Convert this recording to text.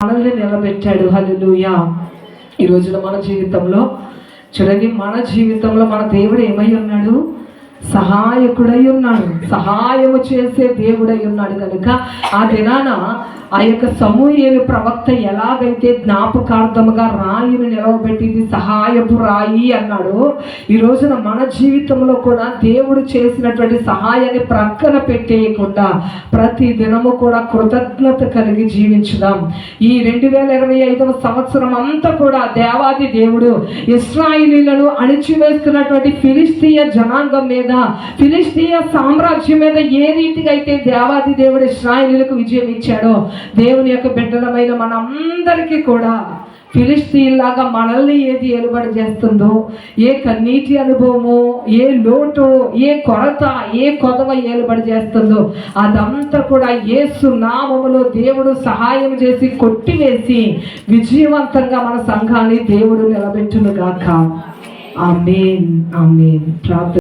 మనల్ని నిలబెట్టాడు. హల్లెలూయా. ఈ రోజున మన జీవితంలో చూడండి, మన జీవితంలో మన దేవుడు ఏమై ఉన్నాడు? సహాయకుడై ఉన్నాడు, సహాయము చేసే దేవుడై ఉన్నాడు. కనుక ఆ దినాన ఆ యొక్క సమూయేలు ప్రవక్త ఎలాగైతే జ్ఞాపకార్థముగా రాయిని నిలవబెట్టింది సహాయపు రాయి అన్నాడు, ఈ రోజున మన జీవితంలో కూడా దేవుడు చేసినటువంటి సహాయాన్ని ప్రక్కన పెట్టేయకుండా ప్రతి దినము కూడా కృతజ్ఞత కలిగి జీవించుదాం. ఈ 2025వ సంవత్సరం అంతా కూడా దేవాది దేవుడు ఇశ్రాయేలీయులను అణిచివేస్తున్నటువంటి ఫిలిష్తీయ జనాంగం మీద, ఫిలిష్తీయ సామ్రాజ్యం మీద ఏ రీతిగా అయితే దేవాది దేవుడు ఇశ్రాయేలీయులకు విజయం ఇచ్చాడో, దేవుని యొక్క బిడ్డలమైన మనందరికీ కూడా ఫిలిష్తీయులాగా మనల్ని ఏది ఏలుబడి చేస్తుందో, ఏ కన్నీటి అనుభవము, ఏ లోటు, ఏ కొరత, ఏ కొదవ ఏలుబడి చేస్తుందో అదంతా కూడా యేసు నామములో దేవుడు సహాయం చేసి కొట్టివేసి విజయవంతంగా మన సంఘాన్ని దేవుడు నిలబెట్టును గాక. ఆమేన్, ఆమేన్. ప్రార్థన.